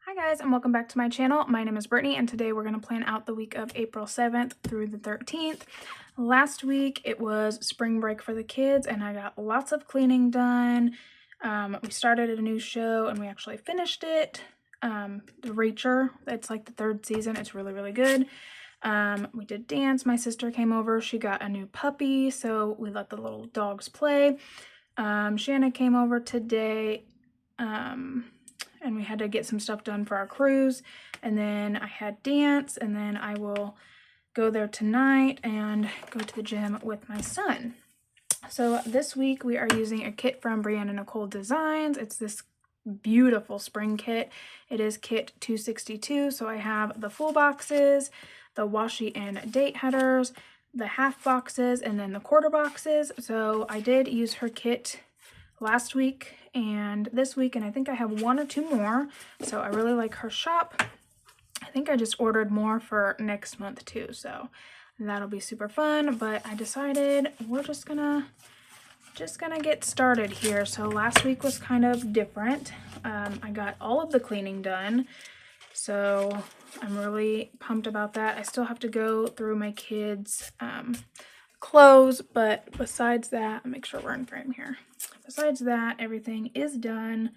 Hi guys, and welcome back to my channel. My name is Brittany, and today we're going to plan out the week of April 7th through the 13th. Last week it was spring break for the kids, and I got lots of cleaning done. We started a new show, and we actually finished it. The Reacher, it's like the third season. It's really, really good. We did dance. My sister came over. She got a new puppy, so we let the little dogs play. Shanna came over today. And we had to get some stuff done for our cruise, and then I had dance, and then I will go there tonight and go to the gym with my son. So this week we are using a kit from Briannanicoledesignz. It's this beautiful spring kit. It is kit 262, so I have the full boxes, the washi and date headers, the half boxes, and then the quarter boxes. So I did use her kit last week and this week, and I think I have one or two more, so I really like her shop. I think I just ordered more for next month too, so that'll be super fun. But I decided we're just gonna get started here. So last week was kind of different. I got all of the cleaning done, so I'm really pumped about that. I still have to go through my kids' clothes, but besides that, I'll make sure we're in frame here. Besides that, everything is done,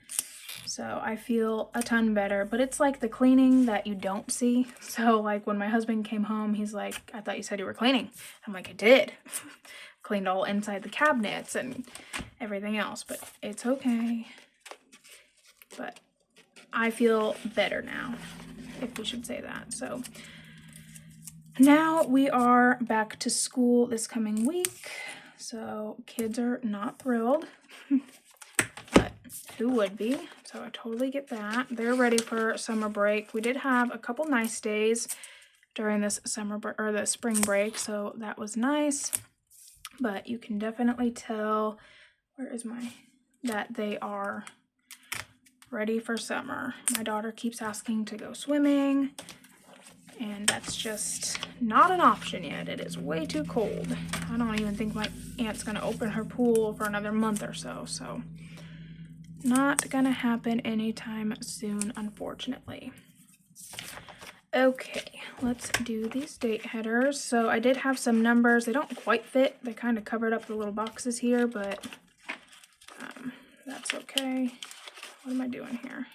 so I feel a ton better. But it's like the cleaning that you don't see. So like when my husband came home, he's like, I thought you said you were cleaning. I'm like, I did. Cleaned all inside the cabinets and everything else, but it's okay. But I feel better now, if we should say that. So now we are back to school this coming week, so kids are not thrilled, but who would be? So I totally get that. They're ready for summer break. We did have a couple nice days during this the spring break, so that was nice. But you can definitely tell, that they are ready for summer. My daughter keeps asking to go swimming, and that's just not an option yet. It is way too cold. I don't even think my aunt's gonna open her pool for another month or so, so not gonna happen anytime soon, unfortunately. Okay, let's do these date headers. So I did have some numbers. They don't quite fit. They kind of covered up the little boxes here, but that's okay. What am I doing here?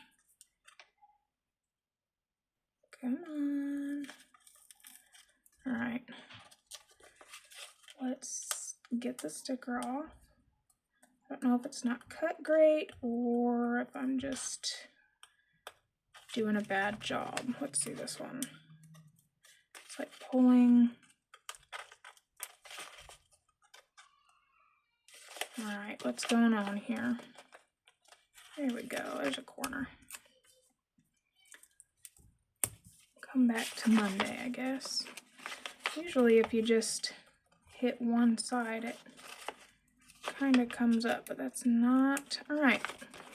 Come on. All right, let's get the sticker off. I don't know if it's not cut great or if I'm just doing a bad job. Let's see this one. It's like pulling. All right, what's going on here? There we go, there's a corner. Come back to Monday, I guess. Usually if you just hit one side, it kind of comes up, but that's not. All right,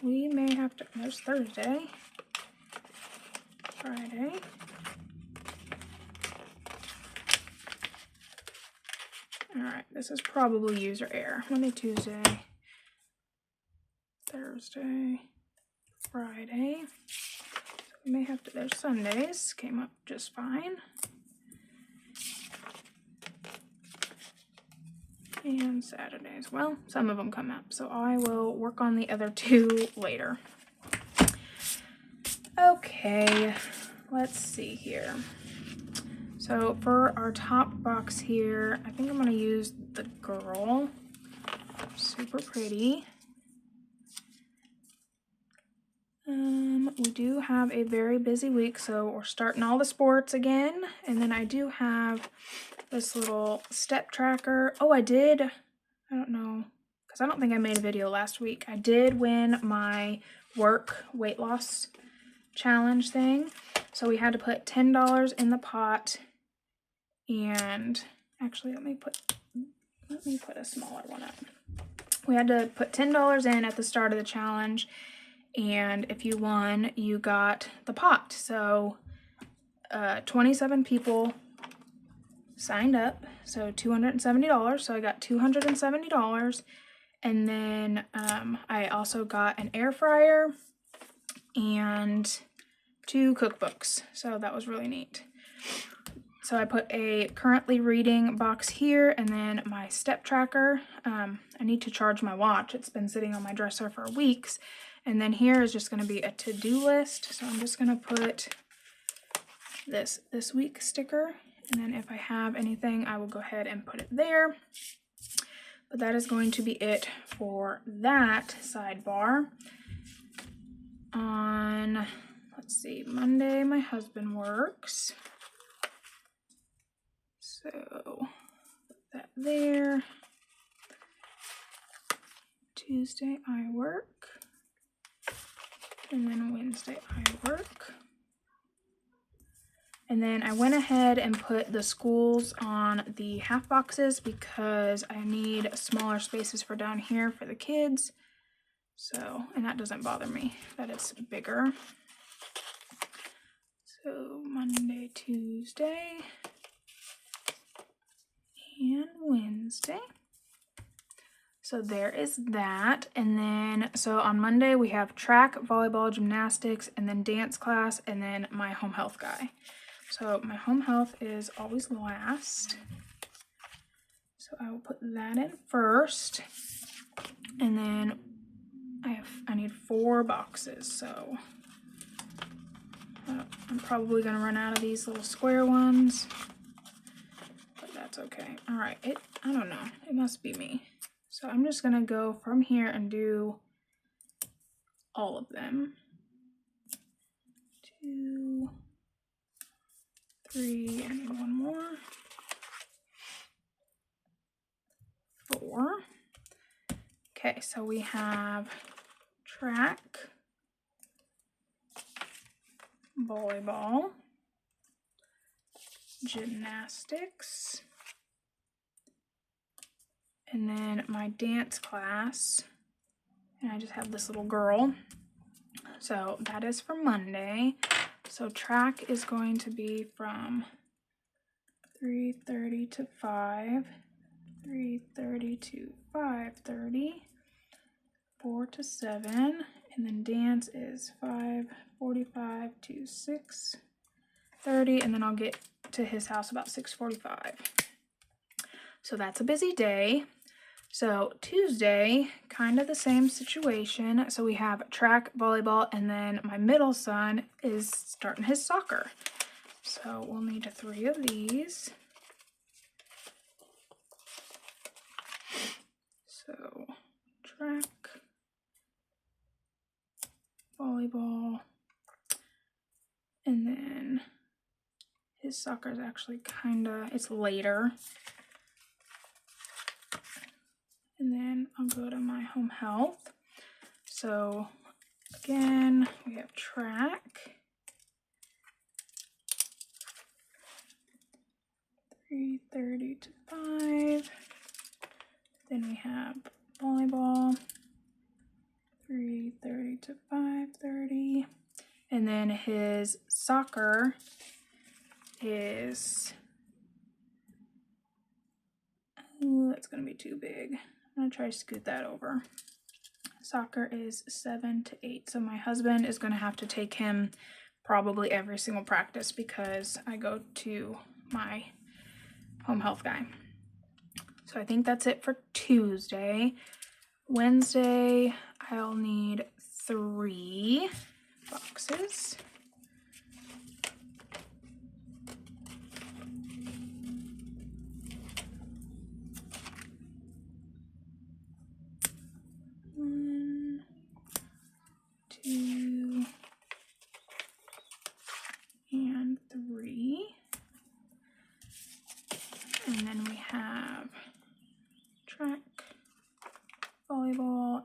we may have to, there's Thursday, Friday. All right, this is probably user error. Monday, Tuesday, Thursday, Friday. So we may have to, there's Sundays, came up just fine. And Saturdays. Well, some of them come up, so I will work on the other two later. Okay, let's see here. So for our top box here, I think I'm going to use the girl. Super pretty. We do have a very busy week, so we're starting all the sports again. And then I do have this little step tracker. Oh, I don't know, because I don't think I made a video last week. I did win my work weight loss challenge thing. So we had to put $10 in the pot, and actually let me put a smaller one up. We had to put $10 in at the start of the challenge, and if you won, you got the pot. So 27 people signed up, so $270. So I got $270, and then I also got an air fryer and 2 cookbooks, so that was really neat. So I put a currently reading box here, and then my step tracker. I need to charge my watch. It's been sitting on my dresser for weeks. And then here is just going to be a to-do list. So I'm just going to put this week sticker. And then if I have anything, I will go ahead and put it there. But that is going to be it for that sidebar. On, let's see, Monday my husband works. So, put that there. Tuesday I work. And then Wednesday I work. And then I went ahead and put the schools on the half boxes because I need smaller spaces for down here for the kids. So, and that doesn't bother me that it's bigger. So Monday, Tuesday, and Wednesday. So there is that. And then, so on Monday we have track, volleyball, gymnastics, and then dance class, and then my home health guy. So my home health is always last. So I will put that in first. And then I need 4 boxes, so I'm probably gonna run out of these little square ones. But that's okay. Alright, I don't know. It must be me. So I'm just gonna go from here and do all of them. 2, 3, I need 1 more. 4. Okay, so we have track, volleyball, gymnastics, and then my dance class, and I just have this little girl. So that is for Monday. So track is going to be from 3:30 to 5, 3:30 to 5:30, 4 to 7, and then dance is 5:45 to 6:30, and then I'll get to his house about 6:45. So that's a busy day. So Tuesday, kind of the same situation. So we have track, volleyball, and then my middle son is starting his soccer. So we'll need 3 of these. So track, volleyball, and then his soccer is actually it's later. And then I'll go to my home health. So again, we have track, 3:30 to 5. Then we have volleyball, 3:30 to 5:30. And then his soccer is, oh, that's gonna be too big. I'm gonna try to scoot that over. Soccer is 7 to 8. So my husband is gonna have to take him probably every single practice because I go to my home health guy. So I think that's it for Tuesday. Wednesday, I'll need 3 boxes.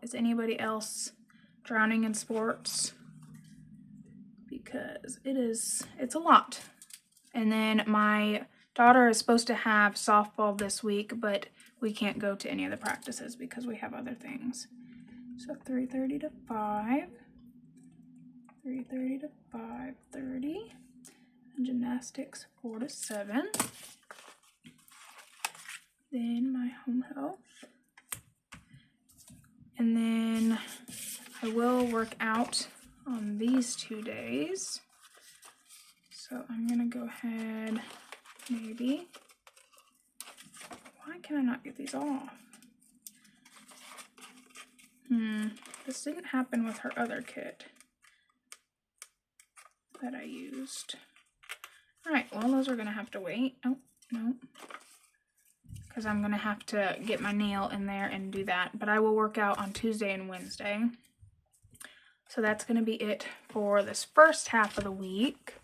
Is anybody else drowning in sports? Because it's a lot. And then my daughter is supposed to have softball this week, but we can't go to any of the practices because we have other things. So 3:30 to 5, 3:30 to 5:30, and gymnastics 4 to 7. Then my home health. And then I will work out on these 2 days. So I'm gonna go ahead, maybe. Why can I not get these off? This didn't happen with her other kit that I used. Alright, well those are gonna have to wait. Oh, no. Because I'm gonna have to get my nail in there and do that. But I will work out on Tuesday and Wednesday. So that's gonna be it for this first half of the week.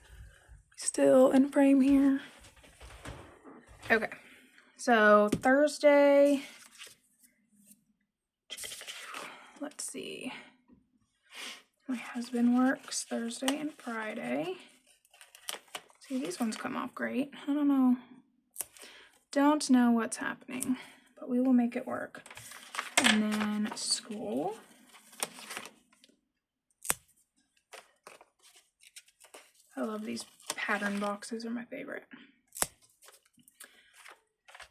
Still in frame here. Okay, so Thursday, let's see. My husband works Thursday and Friday. See, these ones come off great. I don't know. Don't know what's happening, but we will make it work. And then school. I love these pattern boxes, are my favorite.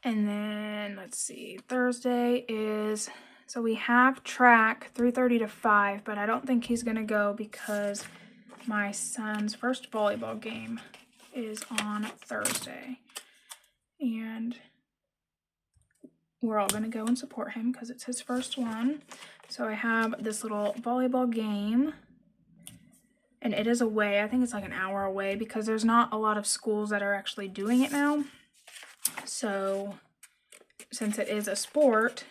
And then, let's see, Thursday is, so we have track 3:30 to 5, but I don't think he's gonna go because my son's first volleyball game is on Thursday. And we're all gonna go and support him because it's his first one. So I have this little volleyball game. And it is away. I think it's like an hour away because there's not a lot of schools that are actually doing it now. So since it is a sport,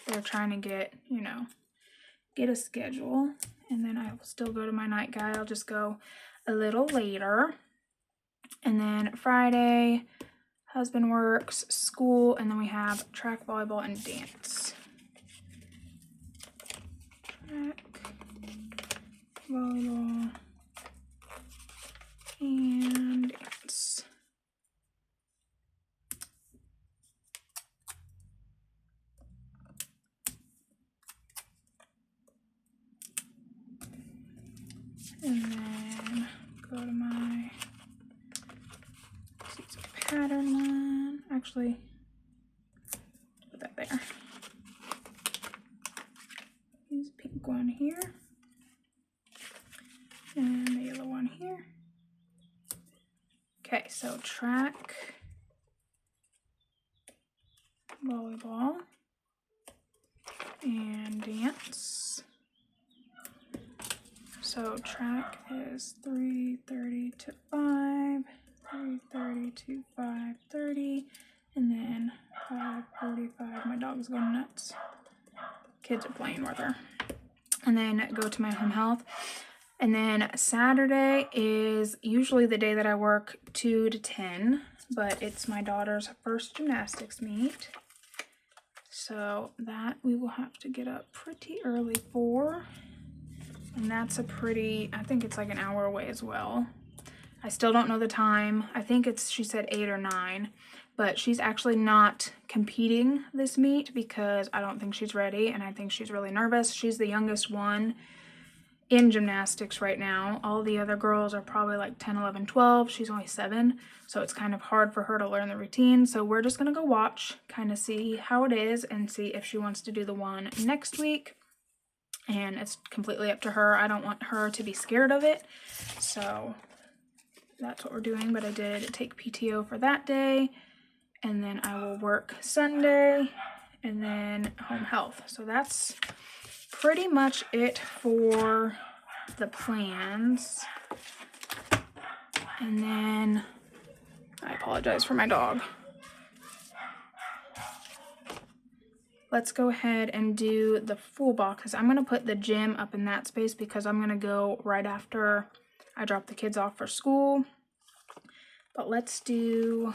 they're trying to get, you know, get a schedule. And then I will still go to my night guy. I'll just go a little later. And then Friday, husband works, school, and then we have track, volleyball, and dance. Track, volleyball, and dance. And then go to my, see, it's a pattern one. Actually, put that there. Use a pink one here. And the yellow one here. Okay, so track, volleyball, and dance. So track is 3:30 to 5, 3:30 to 5:30, and then 5:45. My dog's going nuts. Kids are playing with her. And then go to my home health. And then Saturday is usually the day that I work 2 to 10, but it's my daughter's first gymnastics meet. So that we will have to get up pretty early for. And that's a pretty, I think it's like an hour away as well. I still don't know the time. I think it's, she said 8 or 9, but she's actually not competing this meet because I don't think she's ready and I think she's really nervous. She's the youngest one in gymnastics right now. All the other girls are probably like 10, 11, 12. She's only 7, so it's kind of hard for her to learn the routine. So we're just gonna go watch, kind of see how it is and see if she wants to do the one next week. And it's completely up to her. I don't want her to be scared of it. So that's what we're doing, but I did take PTO for that day. And then I will work Sunday and then home health. So that's pretty much it for the plans. And then I apologize for my dog. Let's go ahead and do the full boxes. I'm going to put the gym up in that space because I'm going to go right after I drop the kids off for school. But let's do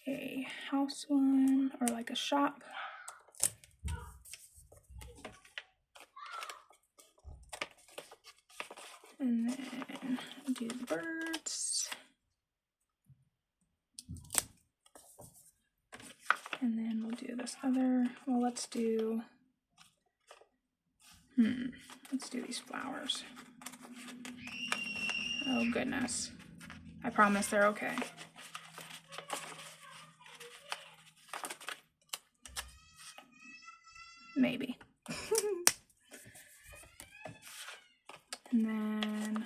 a house one or like a shop. And then do the birds. And then we'll do this other, well, let's do these flowers. Oh goodness. I promise they're okay. Maybe. And then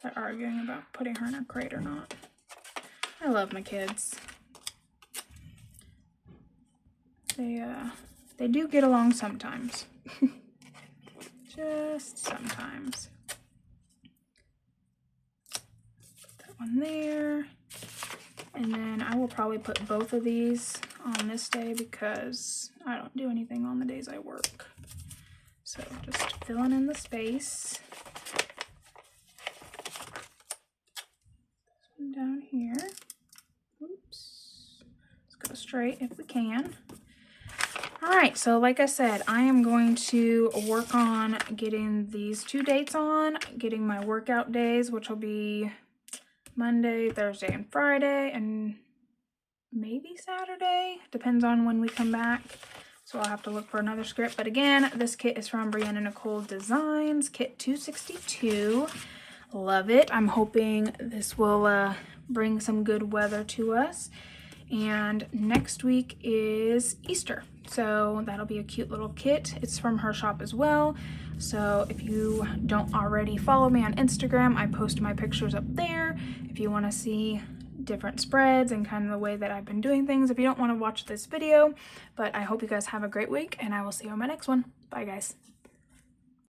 they're arguing about putting her in a crate or not. I love my kids. They do get along sometimes. Just sometimes. Put that one there. And then I will probably put both of these on this day because I don't do anything on the days I work. So just filling in the space. This one down here. Oops. Let's go straight if we can. Alright, so like I said, I am going to work on getting these 2 dates on, getting my workout days, which will be Monday, Thursday, and Friday, and maybe Saturday. Depends on when we come back. So I'll have to look for another script. But again, this kit is from Briannanicoledesignz, kit 262. Love it. I'm hoping this will bring some good weather to us. And next week is Easter. So that'll be a cute little kit. It's from her shop as well. So if you don't already follow me on Instagram, I post my pictures up there. If you want to see different spreads and kind of the way that I've been doing things, if you don't want to watch this video. But I hope you guys have a great week, and I will see you on my next one. Bye, guys.